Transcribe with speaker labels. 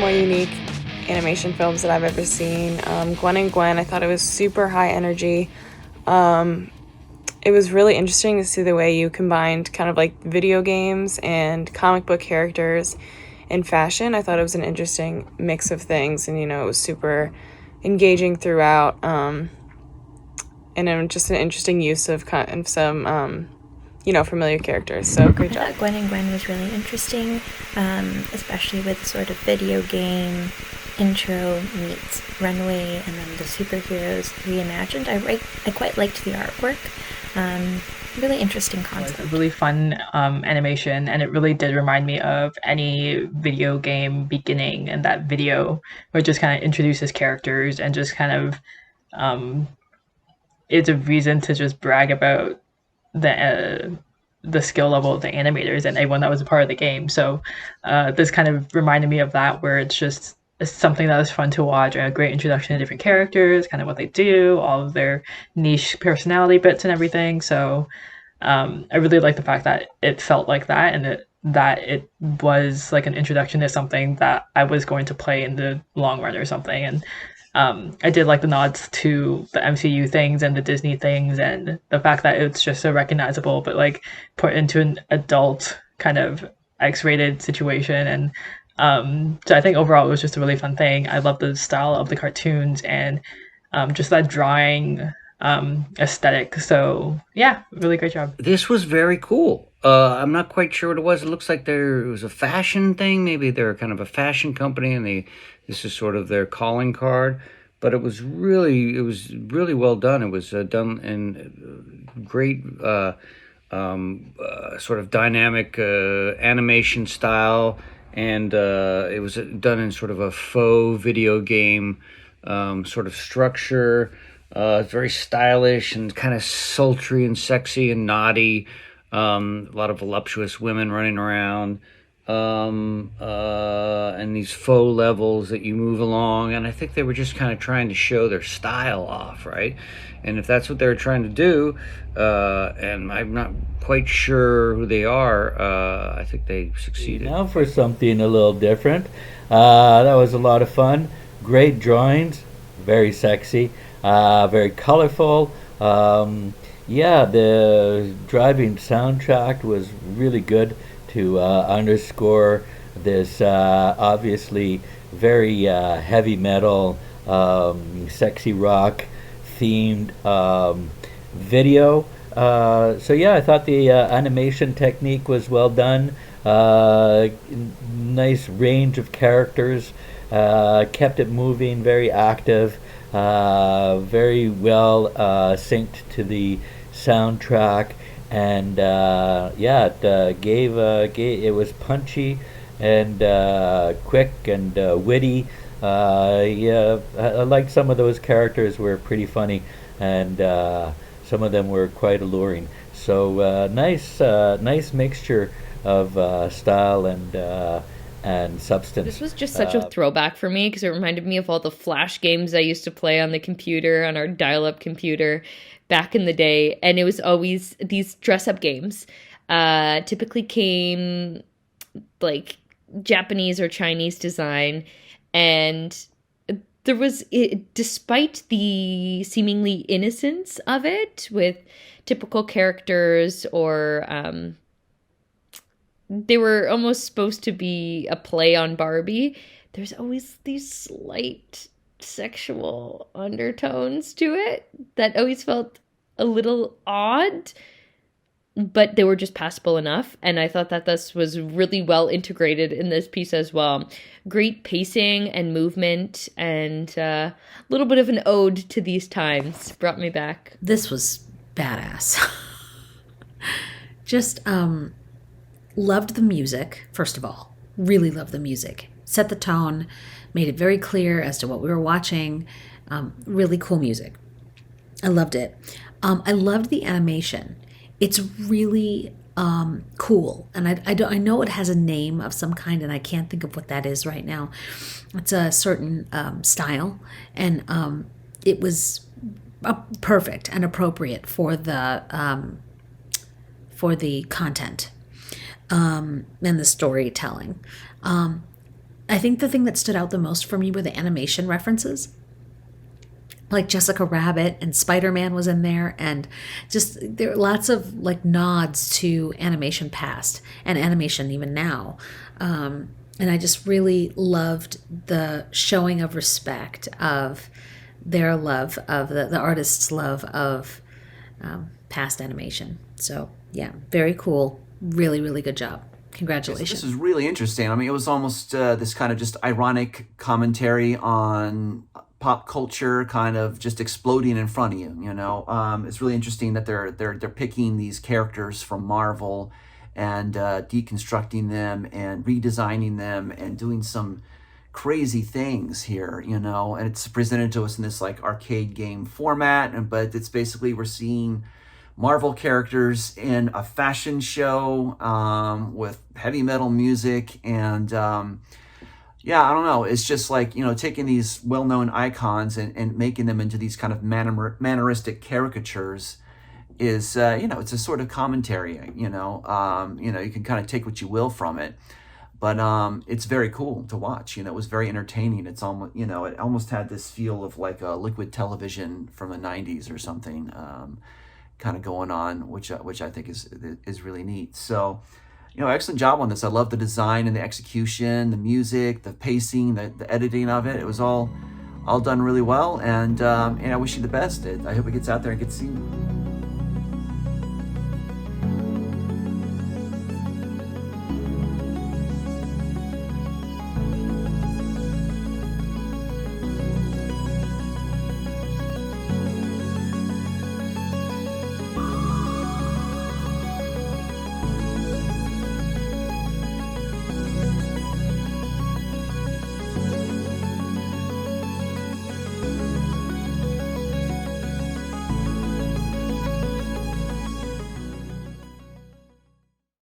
Speaker 1: more unique animation films that I've ever seen. Gwen and Gwen, I thought it was super high energy. It was really interesting to see the way you combined kind of like video games and comic book characters in fashion. I thought it was an interesting mix of things, and it was super engaging throughout, and then just an interesting use of kind of some familiar characters. So great job.
Speaker 2: Gwen and Gwen was really interesting, especially with sort of video game intro meets runway and then the superheroes reimagined. I quite liked the artwork. Really interesting concept.
Speaker 3: It was a really fun animation, and it really did remind me of any video game beginning, and that video where it just kind of introduces characters and just kind of it's a reason to just brag about the skill level of the animators and everyone that was a part of the game. So this kind of reminded me of that, where it's something that was fun to watch, and a great introduction to different characters, kind of what they do, all of their niche personality bits and everything. So I really like the fact that it felt like that, and that it was like an introduction to something that I was going to play in the long run or something. And I did like the nods to the MCU things and the Disney things, and the fact that it's just so recognizable, but like put into an adult kind of X-rated situation. And so I think overall it was just a really fun thing. I love the style of the cartoons and just that drawing aesthetic. So yeah, really great job.
Speaker 4: This was very cool. I'm not quite sure what it was. It looks like there was a fashion thing. Maybe they're kind of a fashion company, and this is sort of their calling card. But it was really well done. It was done in great sort of dynamic animation style, and it was done in sort of a faux video game sort of structure. Very stylish and kind of sultry and sexy and naughty. A lot of voluptuous women running around, and these faux levels that you move along. And I think they were just kind of trying to show their style off, right? And if that's what they were trying to do, and I'm not quite sure who they are, I think they succeeded.
Speaker 5: Now for something a little different. That was a lot of fun. Great drawings, very sexy, very colorful. The driving soundtrack was really good to underscore this obviously very heavy metal, sexy rock themed video. I thought the animation technique was well done. Nice range of characters, kept it moving, very active, very well synced to the soundtrack, and it was punchy and quick and witty. I liked some of those characters were pretty funny, and some of them were quite alluring. So nice mixture of style and substance.
Speaker 6: This was just such a throwback for me, because it reminded me of all the Flash games I used to play on the computer, on our dial-up computer back in the day. And it was always these dress-up games. Typically came like Japanese or Chinese design. And there was, despite the seemingly innocence of it, with typical characters or they were almost supposed to be a play on Barbie, there's always these slight sexual undertones to it that always felt a little odd, but they were just passable enough. And I thought that this was really well integrated in this piece as well. Great pacing and movement, and a little bit of an ode to these times. Brought me back.
Speaker 7: This was badass. Just loved the music, first of all. Really loved the music. Set the tone, made it very clear as to what we were watching. Really cool music. I loved it. I loved the animation. It's really cool. And I know it has a name of some kind, and I can't think of what that is right now. It's a certain style, and it was perfect and appropriate for the content and the storytelling. I think the thing that stood out the most for me were the animation references. Like Jessica Rabbit and Spider-Man was in there, and just there are lots of like nods to animation past and animation even now. And I just really loved the showing of respect of their love of the artist's love of past animation. So yeah, very cool. Really, really good job. Congratulations.
Speaker 8: This is really interesting. I mean, it was almost this kind of just ironic commentary on pop culture kind of just exploding in front of you, you know. It's really interesting that they're picking these characters from Marvel and deconstructing them and redesigning them and doing some crazy things here, you know. And it's presented to us in this like arcade game format, but it's basically we're seeing Marvel characters in a fashion show with heavy metal music and yeah, I don't know. It's just like, you know, taking these well-known icons and making them into these kind of manneristic caricatures is, you know, it's a sort of commentary, you know. You can kind of take what you will from it. But it's very cool to watch. You know, it was very entertaining. It's almost, you know, it almost had this feel of like a liquid television from the 90s or something kind of going on, which I think is really neat. So, you know, excellent job on this. I love the design and the execution, the music, the pacing, the editing of it. It was all done really well, and I wish you the best. I hope it gets out there and gets seen.